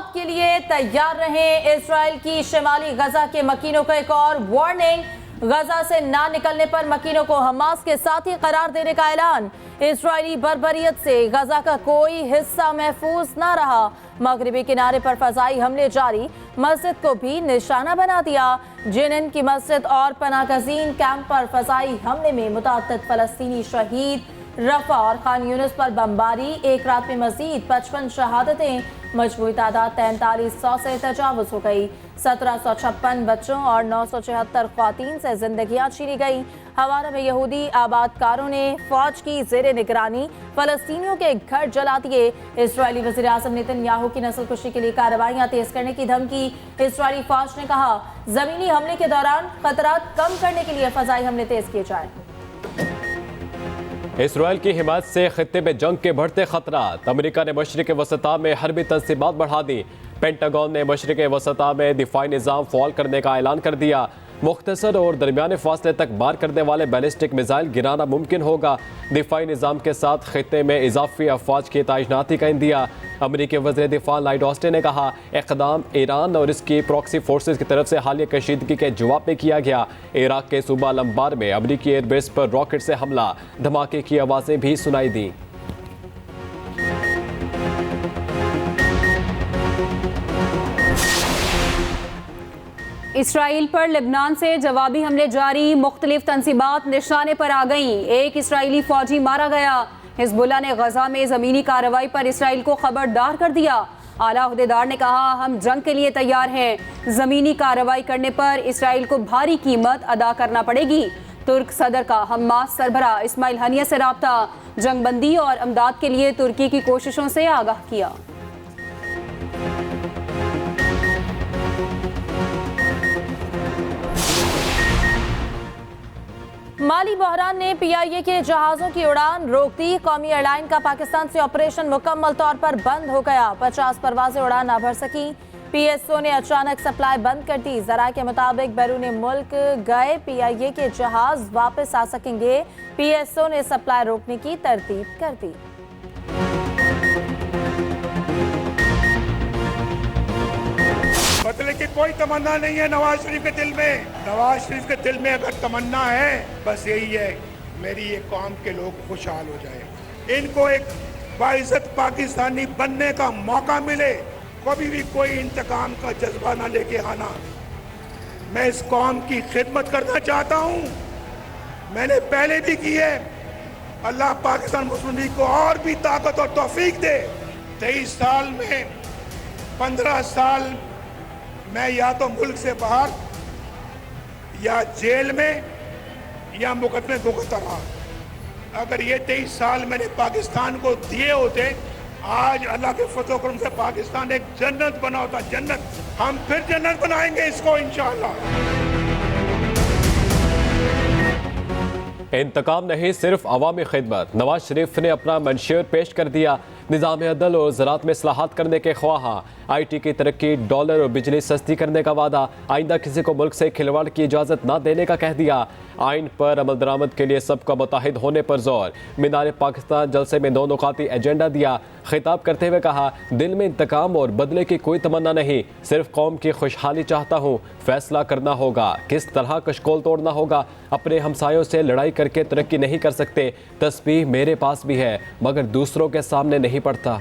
मौत के लिए तैयार रहें। इजराइल की शिमाली गजा के मकीनों को एक और वार्निंग। गजा से ना निकलने पर मकीनों को हमास के साथ ही करार देने का ऐलान। इजरायली बर्बरियत से गजा का कोई हिस्सा महफूज ना रहा। मगरिबी किनारे पर फजाई हमले जारी, मस्जिद को भी निशाना बना दिया। जिनिन की मस्जिद और पनागजीन कैंप पर फजाई हमले में मुतअद्दिद फलस्तीनी शहीद। रफा और खान यूनिस पर बमबारी, एक रात में मजीद 55 शहादतें। मजमूई तादाद 4300 से तजावुज हो गई। 1756 बच्चों और 974 ख्वातीन से जिंदगियां छीनी गई। हवाना में यहूदी आबादकारों ने फौज की जेर निगरानी फलस्तीनियों के घर जला दिए। इजरायली वज़ीर आज़म नेतन्याहू की नस्लकुशी के लिए कार्रवाइयां तेज करने की धमकी। इजरायली फौज ने कहा, जमीनी हमले के दौरान खतरात कम करने के लिए फजाई हमले तेज किए जाए। इसराइल की हिमायत से खित्ते में जंग के बढ़ते खतरात। अमेरिका ने मशरिक वसता में हरबी तंसीबात बढ़ा दी। पेंटागन ने मशरिक वसता में दिफाई निज़ाम फ़ौल करने का ऐलान कर दिया। मुख्तसर और दरमियाने फासले तक मार करने वाले बैलिस्टिक मिसाइल गिराना मुमकिन होगा। दिफाई निज़ाम के साथ खित्ते में इजाफी अफवाज की तैनाती का इंदिया। अमरीकी वज़ीर दिफा लॉयड ऑस्टिन ने कहा, इक़दाम ईरान और इसकी प्रॉक्सी फोर्सेज की तरफ से हालिया कशीदगी के जवाब में किया गया। इराक के सूबा लंबार में अमरीकी एयरबेस पर रॉकेट से हमला, धमाके की आवाज़ें भी सुनाई दी। इसराइल पर लेबनान से जवाबी हमले जारी, मुख्तलिफ तंसीबात निशाने पर आ गईं। एक इसराइली फौजी मारा गया। हिजबुल्लाह ने गजा में ज़मीनी कार्रवाई पर इसराइल को खबरदार कर दिया। आला अहदेदार ने कहा, हम जंग के लिए तैयार हैं। ज़मीनी कार्रवाई करने पर इसराइल को भारी कीमत अदा करना पड़ेगी। तुर्क सदर का हमास सरबराह इस्माइल हनिया से राब्ता, जंगबंदी और अमदाद के लिए तुर्की की कोशिशों से आगाह किया। माली बहरान ने PIA के जहाज़ों की उड़ान रोक दी। कौमी एयरलाइन का पाकिस्तान से ऑपरेशन मुकम्मल तौर पर बंद हो गया। 50 परवाजें उड़ान ना भर सकी। PSO ने अचानक सप्लाई बंद कर दी। ज़रा के मुताबिक बैरून मुल्क गए PIA के जहाज़ वापस आ सकेंगे। PSO ने सप्लाई रोकने की तरतीब कर दी। बदले की कोई तमन्ना नहीं है नवाज शरीफ के दिल में। नवाज शरीफ के दिल में अगर तमन्ना है, बस यही है, मेरी ये कौम के लोग खुशहाल हो जाए, इनको एक बाइज्जत पाकिस्तानी बनने का मौका मिले, कभी भी कोई इंतकाम का जज्बा ना लेके आना। मैं इस कौम की खिदमत करना चाहता हूँ, मैंने पहले भी की है। अल्लाह पाकिस्तान मुस्लिम लीग को और भी ताकत और तौफीक दे। 23 साल में 15 साल मैं या तो मुल्क से बाहर या जेल में या मुकदमे भुगतता रहा। अगर ये 23 साल मैंने पाकिस्तान को दिए होते, आज अल्लाह के फजल करम से पाकिस्तान एक जन्नत बना होता। जन्नत, हम फिर जन्नत बनाएंगे इसको इंशाअल्लाह। इंतकाम नहीं, सिर्फ अवामी खिदमत। नवाज शरीफ ने अपना मंशूर पेश कर दिया। निज़ाम अदल और ज़राअत में इस्लाहात करने के ख्वाहा। IT की तरक्की, डॉलर और बिजली सस्ती करने का वादा। आइंदा किसी को मुल्क से खिलवाड़ की इजाज़त ना देने का कह दिया। आइन पर अमल दरामद के लिए सबका मुत्तहिद होने पर जोर। मीनार पाकिस्तान जलसे में 9 नुकाती एजेंडा दिया। खिताब करते हुए कहा, दिल में इंतकाम और बदले की कोई तमन्ना नहीं, सिर्फ कौम की खुशहाली चाहता हूँ। फैसला करना होगा किस तरह कशकोल तोड़ना होगा। अपने हमसायों से लड़ाई करके तरक्की नहीं कर सकते। तस्बीह मेरे पास भी है, मगर दूसरों के सामने नहीं पड़ता।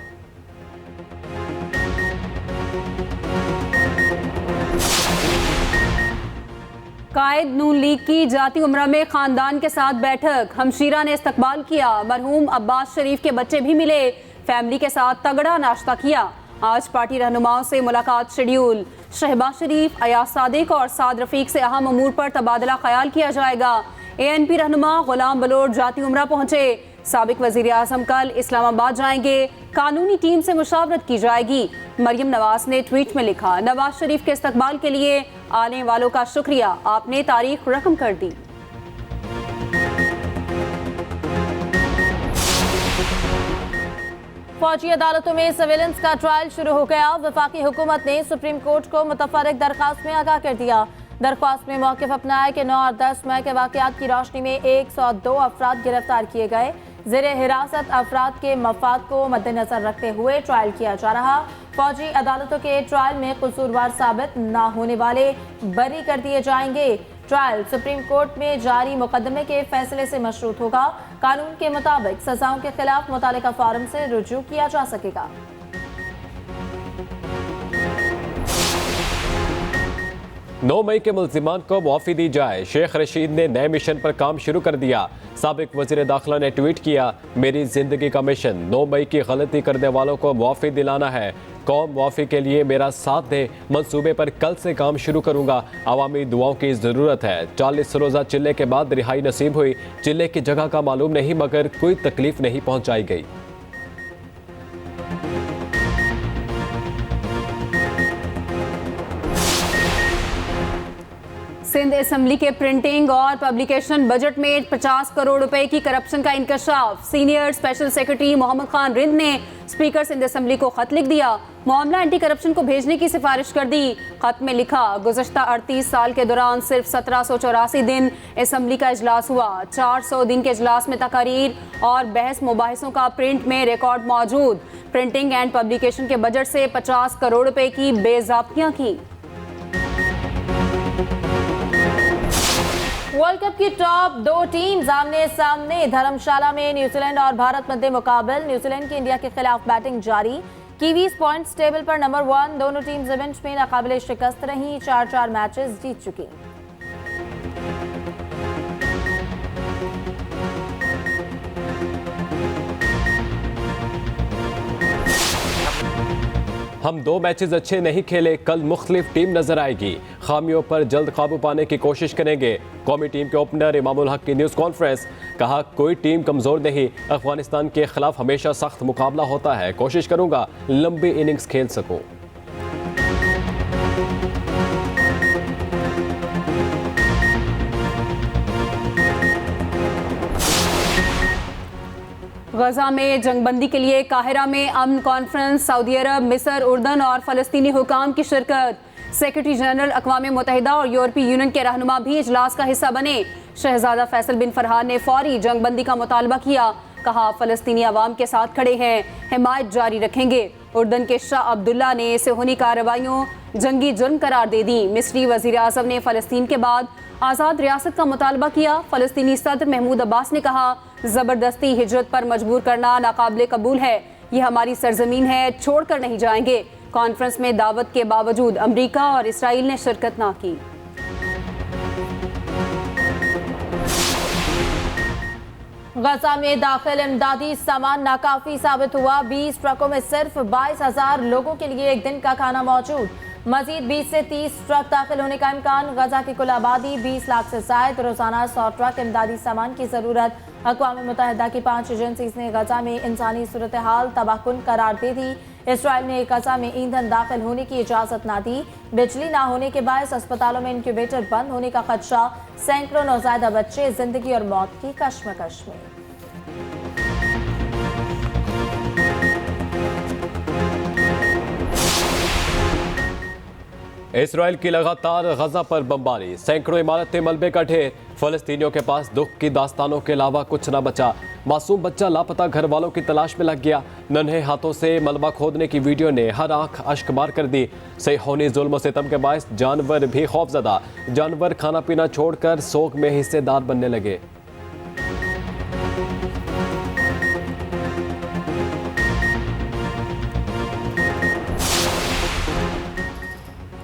कायद नून लीग की जाती उम्रा में खानदान के साथ बैठक, हमशीरा ने इस्तकबाल किया। मरहूम अब्बास शरीफ के बच्चे भी मिले, फैमिली के साथ तगड़ा नाश्ता किया। आज पार्टी रहनुमाओं से मुलाकात शेड्यूल। शहबाज शरीफ, अयाज सादिक और साद रफीक से अहम अमूर पर तबादला ख्याल किया जाएगा। ANP रहनुमा गुलाम बलोच जाती उम्रा पहुंचे। साबिक वजीर आजम कल इस्लामाबाद जाएंगे। कानूनी टीम से मुशावरत की जाएगी। मरियम नवाज ने ट्वीट में लिखा, नवाज शरीफ के इस्तकबाल के लिए आने वालों का शुक्रिया, आपने तारीख रकम कर दी। फौजी अदालतों में सर्विलेंस का ट्रायल शुरू हो गया। वफाकी हुकूमत ने सुप्रीम कोर्ट को मुतफर्रिक दरख्वास्त में आगाह कर दिया। दरख्वास्त में मौक़िफ़ अपनाया कि 9 और 10 मई के वाक़यात की रोशनी में 102 अफराद गिरफ्तार किए गए। ज़ेर हिरासत अफराद के मफाद को मद्देनजर रखते हुए ट्रायल किया जा रहा। फौजी अदालतों के ट्रायल में कसूरवार साबित न होने वाले बरी कर दिए जाएंगे। ट्रायल सुप्रीम कोर्ट में जारी मुकदमे के फैसले से मशरूत होगा। कानून के मुताबिक सजाओं के खिलाफ मुतालिका फॉरम से रुजू किया जा सकेगा। 9 मई के मुल्जिमान को मुआफ़ी दी जाए। शेख रशीद ने नए मिशन पर काम शुरू कर दिया। साबिक वज़ीर दाखिला ने ट्वीट किया, मेरी ज़िंदगी का मिशन 9 मई की गलती करने वालों को मुआफ़ी दिलाना है। कौम मुआफ़ी के लिए मेरा साथ दे। मंसूबे पर कल से काम शुरू करूँगा। अवामी दुआओं की ज़रूरत है। 40 रोज़ा चिल्ले के बाद रिहाई नसीब हुई। चिल्ले की जगह का मालूम नहीं मगर कोई तकलीफ नहीं पहुँचाई गई। सिंध असेंबली के प्रिंटिंग और पब्लिकेशन बजट में 50 करोड़ रुपए की करप्शन का इंकशाफ। Senior special secretary Mohammad Khan Rind ने स्पीकर सिंध असेंबली को खत लिख दिया। मामला एंटी करप्शन को भेजने की सिफारिश कर दी। खत में लिखा, गुज़श्ता 38 साल के दौरान सिर्फ 1784 दिन असेंबली का इजलास हुआ। 400 दिन के इजलास में तकारीर और बहस मुबाहिसों का प्रिंट में रिकॉर्ड मौजूद। प्रिंटिंग एंड पब्लिकेशन के बजट से 50 करोड़ रुपए की बेज़ाब्तियां की। वर्ल्ड कप की टॉप 2 टीम्स आमने सामने। धर्मशाला में न्यूजीलैंड और भारत मध्य मुकाबल। न्यूजीलैंड की इंडिया के खिलाफ बैटिंग जारी। कीवीज पॉइंट्स टेबल पर नंबर 1। दोनों टीम्स इवेंट में नाकाबिले शिकस्त रही। 4-4 मैचेस जीत चुकी। हम 2 मैचेस अच्छे नहीं खेले। कल मुख्तलिफ टीम नजर आएगी। खामियों पर जल्द काबू पाने की कोशिश करेंगे। कौमी टीम के ओपनर इमामुल हक की न्यूज़ कॉन्फ्रेंस। कहा, कोई टीम कमज़ोर नहीं। अफगानिस्तान के खिलाफ हमेशा सख्त मुकाबला होता है। कोशिश करूंगा लंबी इनिंग्स खेल सकूं। गजा में जंगबंदी के लिए काहिरा में अमन कॉन्फ्रेंस। सऊदी अरब, मिस्र, उर्दन और फलस्तीनी हुकाम की शिरकत। सेक्रेटरी जनरल अक़वाम मुत्तहिदा और यूरोपीय यूनियन के रहनुमा भी इजलास का हिस्सा बने। शहजादा फैसल बिन फरहान ने फौरी जंगबंदी का मुतालबा किया। कहा, फलस्तीनी अवाम के साथ खड़े हैं, हिमायत जारी रखेंगे। उर्दन के शाह अब्दुल्ला ने सेहूनी कार्रवाइयों जंगी जुर्म करार दे दी। मिस्री वज़ीर आज़म ने फ़लस्तीन के बाद आज़ाद रियासत का मुतालबा किया। फ़लस्तीनी सदर महमूद अब्बास ने कहा, ज़बरदस्ती हिजरत पर मजबूर करना नाकाबिले कबूल है। ये हमारी सरजमीन है, छोड़ कर नहीं जाएंगे। कॉन्फ्रेंस में दावत के बावजूद अमरीका और इसराइल ने शिरकत ना की। गजा में दाखिल इमदादी सामान नाकाफी साबित हुआ। 20 ट्रकों में सिर्फ 22,000 लोगों के लिए एक दिन का खाना मौजूद। मजीद 20 से 30 ट्रक दाखिल होने का इम्कान। गजा की कुल आबादी 20 लाख से जायद। रोजाना 100 ट्रक इमदादी सामान की जरूरत। अक़वाम मुत्तहिदा की 5 एजेंसीज ने गजा में इंसानी सूरत हाल तबाहकुन करार दे दी। इसराइल ने गजा में ईंधन दाखिल होने की इजाज़त ना दी। बिजली ना होने के बायस अस्पतालों में इंक्यूबेटर बंद होने का खदशा। सैकड़ों नौज़ायदा बच्चे जिंदगी और मौत की कश्मकश में। इसराइल की लगातार गजा पर बमबारी। सैकड़ों इमारतें मलबे का ढेर। फलस्तीनियों के पास दुख की दास्तानों के अलावा कुछ न बचा। मासूम बच्चा लापता घर वालों की तलाश में लग गया। नन्हे हाथों से मलबा खोदने की वीडियो ने हर आंख अश्कबार कर दी। सेहूनी जुल्म सितम के बायस जानवर भी खौफजदा। जानवर खाना पीना छोड़कर सोग में हिस्सेदार बनने लगे।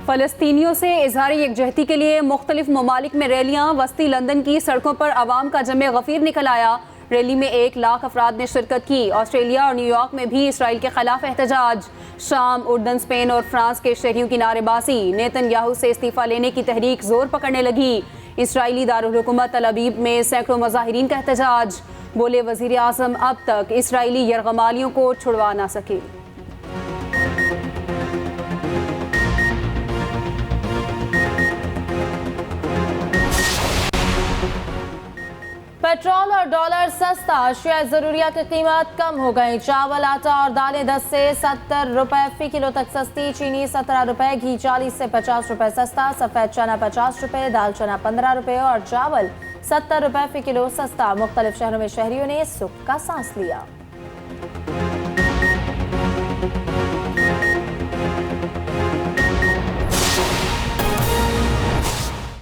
फ़लस्तीनियों से इजहार यकजहती के लिए मुख्तलिफ ममालिक में रैलियाँ। वस्ती लंदन की सड़कों पर आवाम का जमे गफीर निकल आया। रैली में 1 लाख अफराद ने शिरकत की। ऑस्ट्रेलिया और न्यूयॉर्क में भी इसराइल के खिलाफ एहतजाज। शाम, उर्दन, स्पेन और फ्रांस के शहरियों की नारेबाजी। नेतन्याहू से इस्तीफा लेने की तहरीक जोर पकड़ने लगी। इसराइली दारुल हुकूमत तल अबीब में सैकड़ों मुजाहिरीन का एहतजाज। बोले, वज़ीर आज़म अब तक इसराइली यरगमालियों को छुड़वा ना सके। पेट्रोल और डॉलर सस्ता। अशिया ज़रूरिया की कीमत कम हो गई। चावल, आटा और दालें 10 से 70 रुपए फी किलो तक सस्ती। चीनी 17 रुपए, घी 40 से 50 रुपए सस्ता। सफ़ेद चना 50 रुपए, दाल चना 15 रुपए और चावल 70 रुपए फी किलो सस्ता। मुख्तलिफ शहरों में शहरियों ने सुख का सांस लिया।